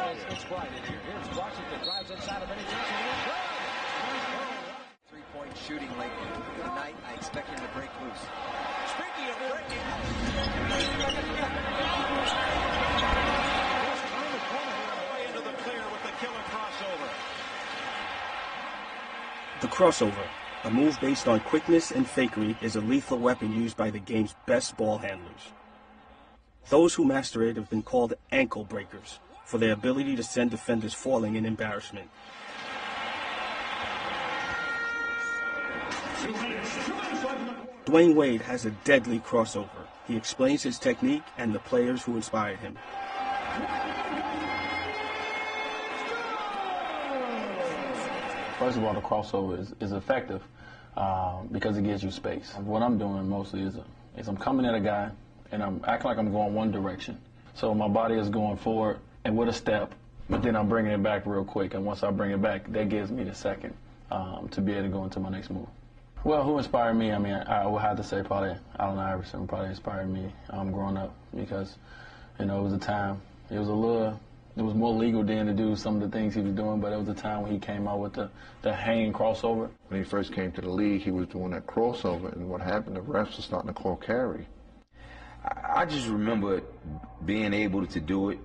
It's right in here. Here's Washington drives inside of any three-point shooting late tonight. I expect him to break loose. Speaking of breaking way into the clear with the killer crossover. The crossover, a move based on quickness and fakery, is a lethal weapon used by the game's best ball handlers. Those who master it have been called ankle breakers for their ability to send defenders falling in embarrassment. Dwyane Wade has a deadly crossover. He explains his technique and the players who inspired him. First of all, the crossover is effective because it gives you space. What I'm doing mostly is I'm coming at a guy and I'm acting like I'm going one direction. So my body is going forward and with a step, but then I'm bringing it back real quick. And once I bring it back, that gives me the second to be able to go into my next move. Well, who inspired me? I mean, I would have to say probably Allen Iverson probably inspired me growing up because, you know, it was a time, it was more legal then to do some of the things he was doing, but it was a time when he came out with the hanging crossover. When he first came to the league, he was doing that crossover, and what happened, the refs were starting to call carry. I just remember being able to do it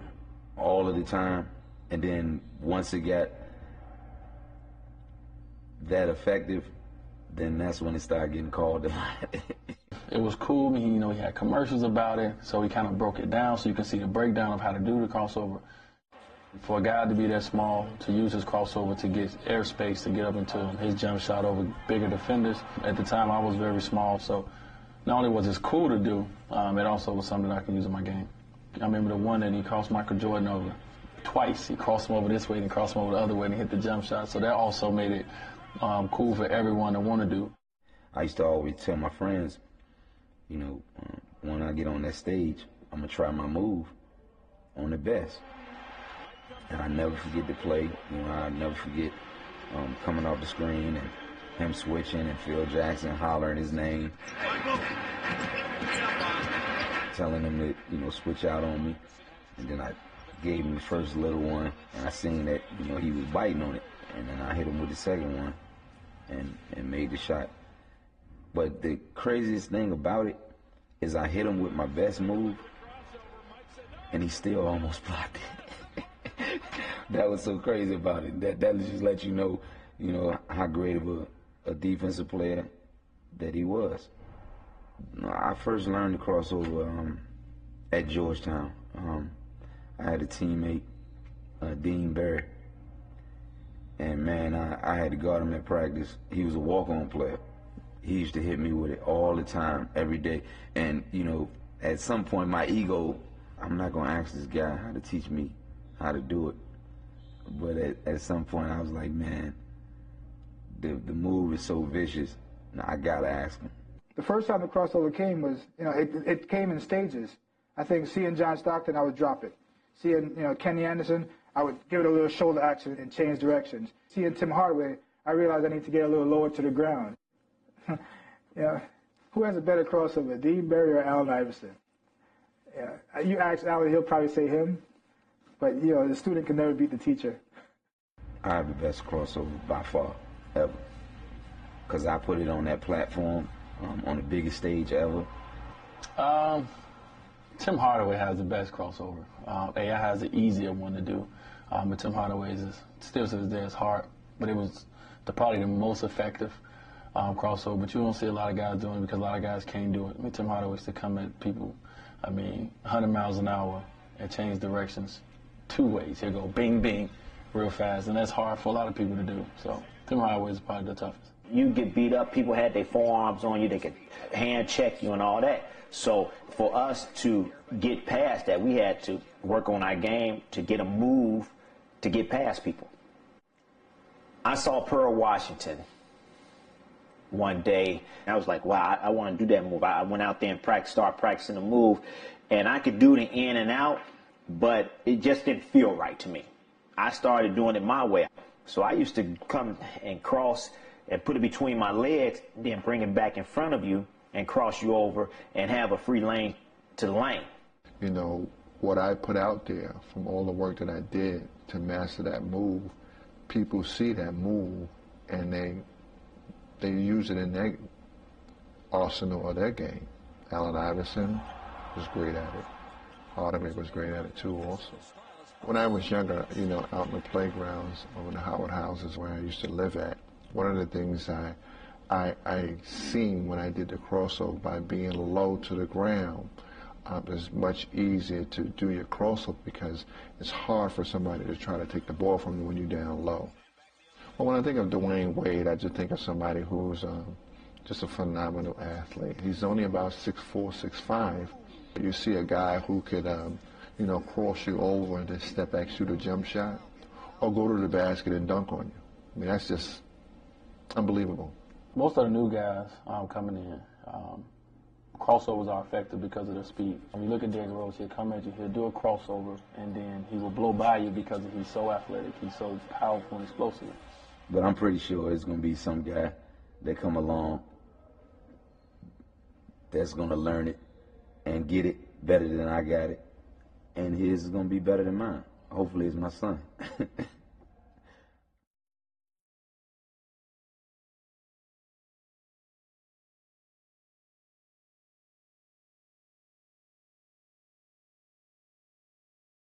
all of the time, and then once it got that effective, then that's when it started getting called a lot. It was cool. You know, he had commercials about it, so he kind of broke it down so you can see the breakdown of how to do the crossover. For a guy to be that small, to use his crossover to get airspace, to get up into his jump shot over bigger defenders. At the time, I was very small, so not only was it cool to do, it also was something that I could use in my game. I remember the one that he crossed Michael Jordan over twice. He crossed him over this way and he crossed him over the other way and he hit the jump shot. So that also made it cool for everyone to want to do. I used to always tell my friends, you know, when I get on that stage, I'm going to try my move on the best. And I never forget the play. You know, I never forget coming off the screen and him switching and Phil Jackson hollering his name, telling him to, you know, switch out on me. And then I gave him the first little one, and I seen that, you know, he was biting on it. And then I hit him with the second one and made the shot. But the craziest thing about it is I hit him with my best move, and he still almost blocked it. That was so crazy about it. That just let you know how great of a defensive player that he was. I first learned the crossover at Georgetown. I had a teammate, Dean Barry, and man, I had to guard him at practice. He was a walk-on player. He used to hit me with it all the time, every day. And, you know, at some point, my ego, I'm not going to ask this guy how to teach me how to do it. But at some point, I was like, man, the move is so vicious. I got to ask him. The first time the crossover came was, you know, it came in stages. I think seeing John Stockton, I would drop it. Seeing, you know, Kenny Anderson, I would give it a little shoulder action and change directions. Seeing T.Hardway, I realized I need to get a little lower to the ground. Yeah, who has a better crossover, Dean Barry or Allen Iverson? Yeah, you ask Allen, he'll probably say him, but you know, the student can never beat the teacher. I have the best crossover by far, ever, because I put it on that platform, on the biggest stage ever. T.Hardway has the best crossover. AI has the easier one to do, but T.Hardway is still to this day is hard, but it was probably the most effective crossover. But you don't see a lot of guys doing it because a lot of guys can't do it. I mean, T.Hardway used to come at people, 100 miles an hour and change directions 2 ways. He'll go bing, bing, real fast, and that's hard for a lot of people to do. So T.Hardway is probably the toughest. You get beat up, people had their forearms on you, they could hand check you and all that. So for us to get past that, we had to work on our game to get a move to get past people. I saw Pearl Washington one day, and I was like, wow, I want to do that move. I went out there and started practicing the move, and I could do the in and out, but it just didn't feel right to me. I started doing it my way. So I used to come and cross and put it between my legs, then bring it back in front of you and cross you over and have a free lane to the lane. You know, what I put out there from all the work that I did to master that move, people see that move and they use it in their arsenal of their game. Allen Iverson was great at it. Hardaway was great at it too also. When I was younger, you know, out in the playgrounds or in the Howard houses where I used to live at, one of the things I seen when I did the crossover, by being low to the ground, it's much easier to do your crossover because it's hard for somebody to try to take the ball from you when you're down low. Well, when I think of Dwyane Wade, I just think of somebody who's just a phenomenal athlete. He's only about 6'4", 6'5". You see a guy who could, you know, cross you over and then step back, shoot a jump shot, or go to the basket and dunk on you. I mean, that's just unbelievable. Most of the new guys coming in, crossovers are effective because of their speed. When you look at Derrick Rose, he'll come at you, he'll do a crossover, and then he will blow by you because he's so athletic, he's so powerful and explosive. But I'm pretty sure it's going to be some guy that come along that's going to learn it and get it better than I got it, and his is going to be better than mine. Hopefully it's my son.